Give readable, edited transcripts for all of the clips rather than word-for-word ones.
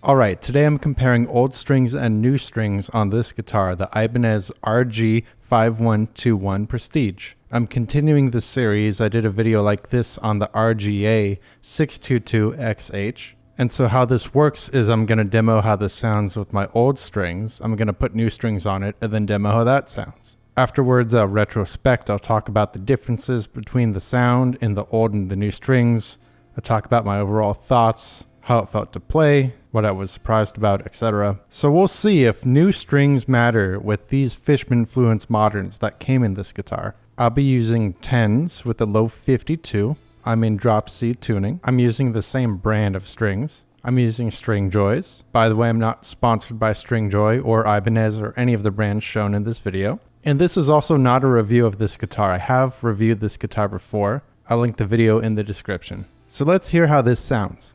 Alright, today I'm comparing old strings and new strings on this guitar, the Ibanez RG5121 Prestige. I'm continuing this series. I did a video like this on the RGA 622XH. And so how this works is I'm going to demo how this sounds with my old strings. I'm going to put new strings on it and then demo how that sounds. Afterwards, retrospect. I'll talk about the differences between the sound in the old and the new strings. I'll talk about my overall thoughts, how it felt to play, what I was surprised about, etc. So we'll see if new strings matter with these Fishman Fluence Moderns that came in this guitar. I'll be using 10s with a low 52. I'm in drop C tuning. I'm using the same brand of strings. I'm using String Joys. By the way, I'm not sponsored by String Joy or Ibanez or any of the brands shown in this video. And this is also not a review of this guitar. I have reviewed this guitar before. I'll link the video in the description. So let's hear how this sounds.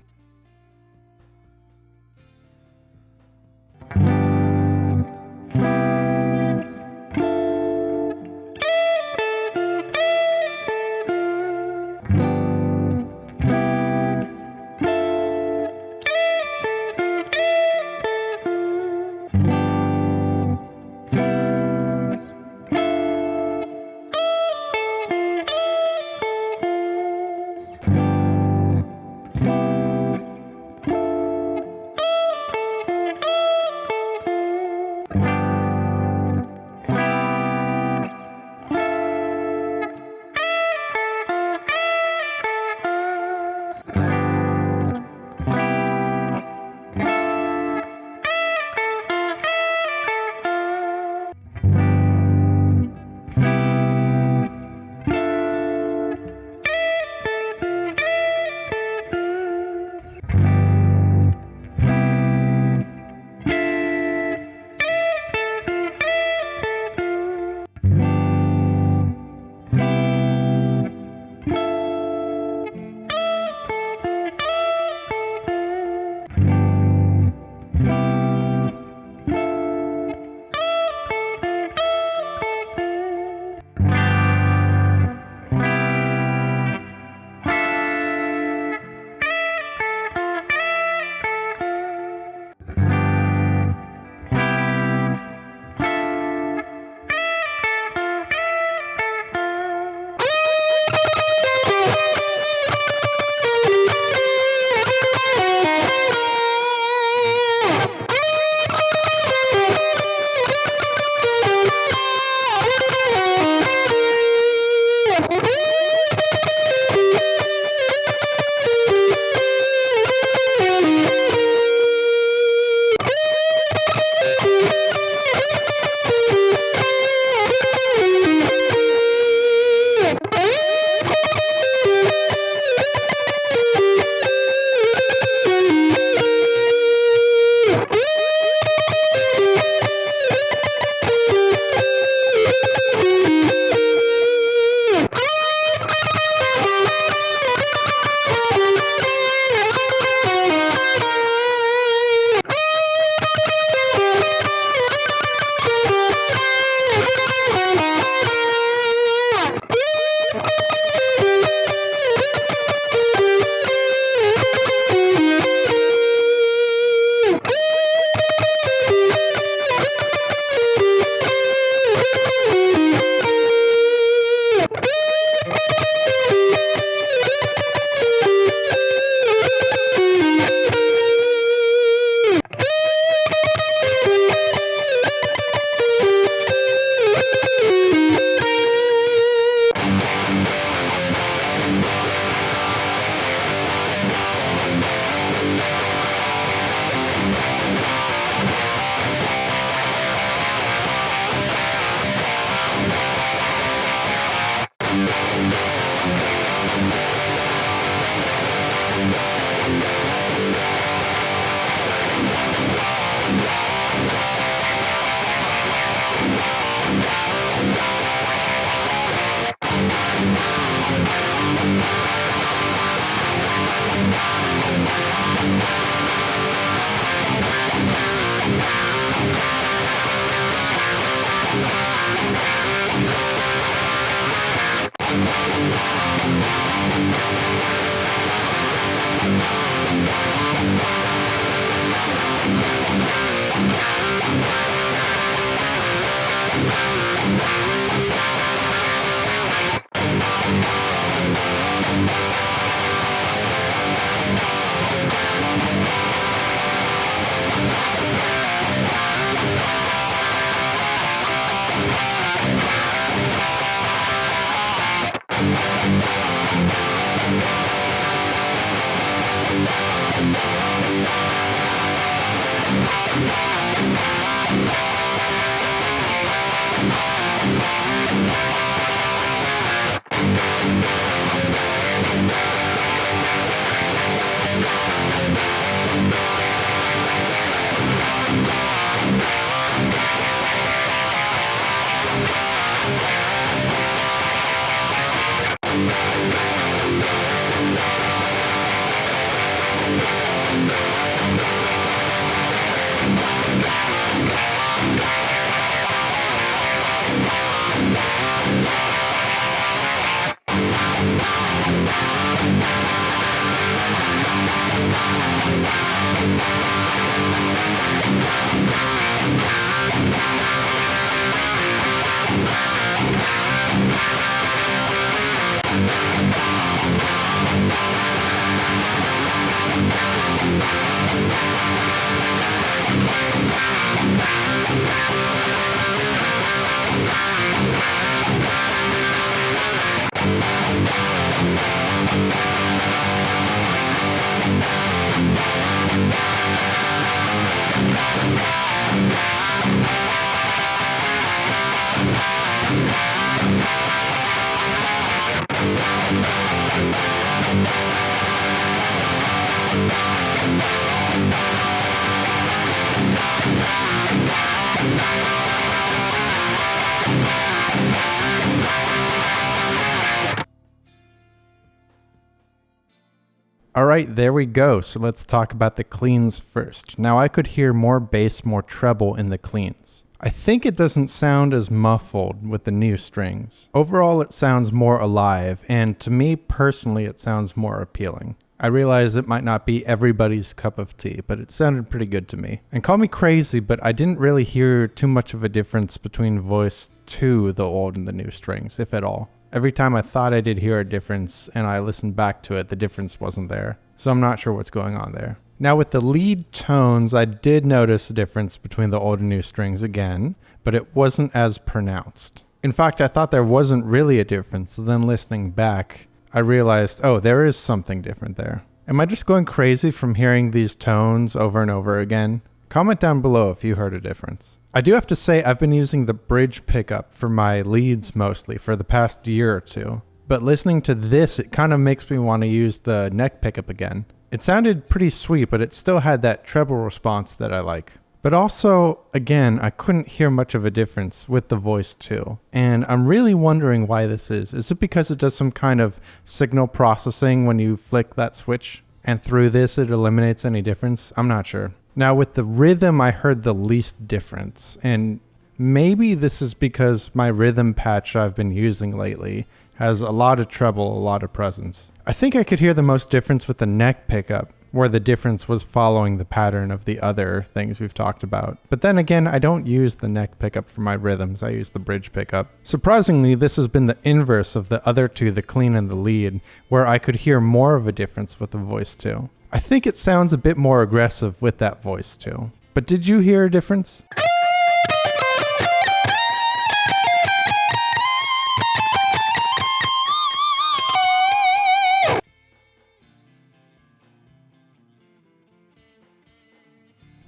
Alright, there we go. So let's talk about the cleans first. Now I could hear more bass, more treble in the cleans. I think it doesn't sound as muffled with the new strings. Overall it sounds more alive, and to me personally it sounds more appealing. I realize it might not be everybody's cup of tea, but it sounded pretty good to me. And call me crazy, but I didn't really hear too much of a difference between voice 2, the old and the new strings, if at all. Every time I thought I did hear a difference and I listened back to it, the difference wasn't there. So I'm not sure what's going on there. Now with the lead tones, I did notice a difference between the old and new strings again, but it wasn't as pronounced. In fact, I thought there wasn't really a difference. So then listening back, I realized, oh, there is something different there. Am I just going crazy from hearing these tones over and over again? Comment down below if you heard a difference. I do have to say I've been using the bridge pickup for my leads mostly for the past year or two. But listening to this, it kind of makes me want to use the neck pickup again. It sounded pretty sweet, but it still had that treble response that I like. But also, again, I couldn't hear much of a difference with the voice too. And I'm really wondering why this is. Is it because it does some kind of signal processing when you flick that switch? And through this, it eliminates any difference? I'm not sure. Now with the rhythm, I heard the least difference, and maybe this is because my rhythm patch I've been using lately has a lot of treble, a lot of presence. I think I could hear the most difference with the neck pickup, where the difference was following the pattern of the other things we've talked about. But then again, I don't use the neck pickup for my rhythms, I use the bridge pickup. Surprisingly, this has been the inverse of the other two, the clean and the lead, where I could hear more of a difference with the voice too. I think it sounds a bit more aggressive with that voice too. But did you hear a difference?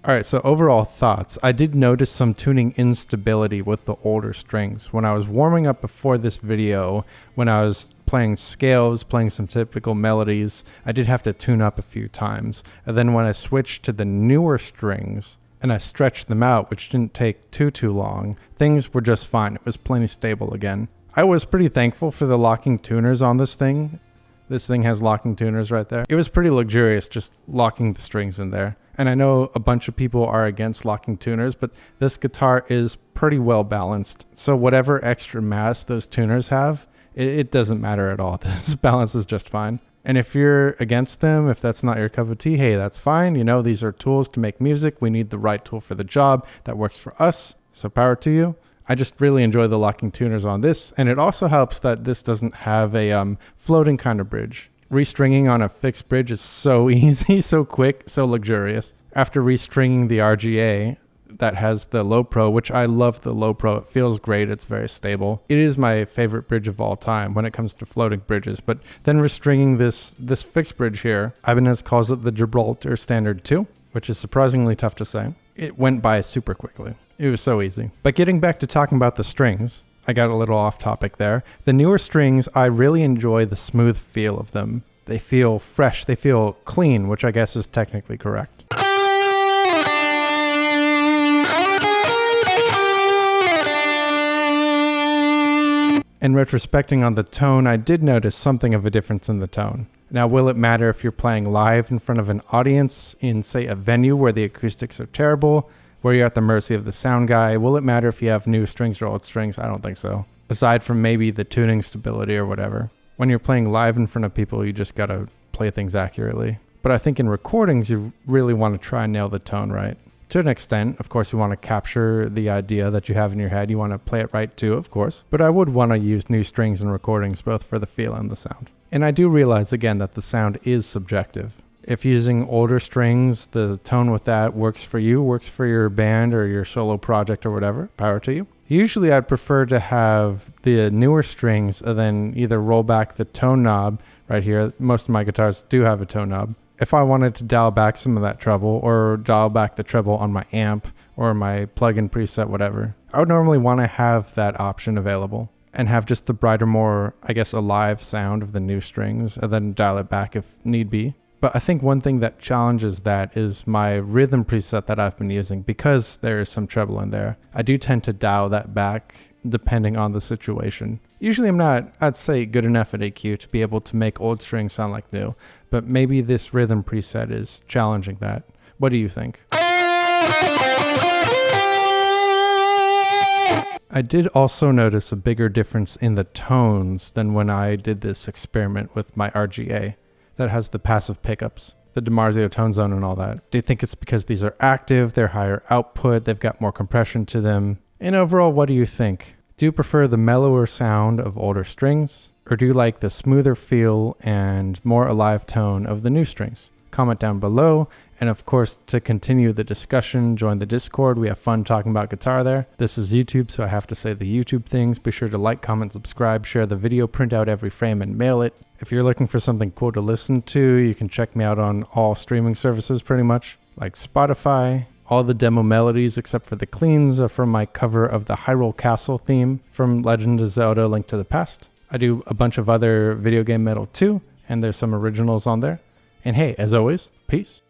Alright, so overall thoughts. I did notice some tuning instability with the older strings. When I was warming up before this video, when I was playing scales, playing some typical melodies, I did have to tune up a few times. And then when I switched to the newer strings and I stretched them out, which didn't take too long, things were just fine. It was plenty stable again. I was pretty thankful for the locking tuners on this thing. This thing has locking tuners right there. It was pretty luxurious just locking the strings in there. And I know a bunch of people are against locking tuners, but this guitar is pretty well balanced. So whatever extra mass those tuners have, it doesn't matter at all. This balance is just fine. And if you're against them, if that's not your cup of tea, hey, that's fine. You know, these are tools to make music. We need the right tool for the job that works for us. So power to you. I just really enjoy the locking tuners on this. And it also helps that this doesn't have a floating kind of bridge. Restringing on a fixed bridge is so easy, so quick, so luxurious. After restringing the RGA that has the low pro, which I love the low pro. It feels great. It's very stable. It is my favorite bridge of all time when it comes to floating bridges. But then restringing this fixed bridge here, Ibanez calls it the Gibraltar Standard 2, which is surprisingly tough to say. It went by super quickly. It was so easy. But getting back to talking about the strings, I got a little off topic there. The newer strings, I really enjoy the smooth feel of them. They feel fresh. They feel clean, which I guess is technically correct. In retrospecting on the tone, I did notice something of a difference in the tone. Now, will it matter if you're playing live in front of an audience in, say, a venue where the acoustics are terrible, where you're at the mercy of the sound guy? Will it matter if you have new strings or old strings? I don't think so. Aside from maybe the tuning stability or whatever. When you're playing live in front of people, you just gotta play things accurately. But I think in recordings, you really want to try and nail the tone right. To an extent, of course, you want to capture the idea that you have in your head. You want to play it right too, of course. But I would want to use new strings in recordings, both for the feel and the sound. And I do realize, again, that the sound is subjective. If using older strings, the tone with that works for you, works for your band or your solo project or whatever, power to you. Usually I'd prefer to have the newer strings and then either roll back the tone knob right here. Most of my guitars do have a tone knob. If I wanted to dial back some of that treble or dial back the treble on my amp or my plugin preset, whatever, I would normally want to have that option available and have just the brighter, more, I guess, alive sound of the new strings and then dial it back if need be. But I think one thing that challenges that is my rhythm preset that I've been using. Because there is some treble in there, I do tend to dial that back depending on the situation. Usually I'm not, I'd say, good enough at EQ to be able to make old strings sound like new, but maybe this rhythm preset is challenging that. What do you think? I did also notice a bigger difference in the tones than when I did this experiment with my RGA that has the passive pickups, the DiMarzio tone zone and all that. Do you think it's because these are active, they're higher output, they've got more compression to them? And overall, what do you think? Do you prefer the mellower sound of older strings, or do you like the smoother feel and more alive tone of the new strings? Comment down below, and of course, to continue the discussion, join the Discord. We have fun talking about guitar there. This is YouTube, so I have to say the YouTube things. Be sure to like, comment, subscribe, share the video, print out every frame, and mail it. If you're looking for something cool to listen to, you can check me out on all streaming services pretty much, like Spotify. All the demo melodies except for the cleans are from my cover of the Hyrule Castle theme from Legend of Zelda: Link to the Past. I do a bunch of other video game metal too, and there's some originals on there. And hey, as always, peace.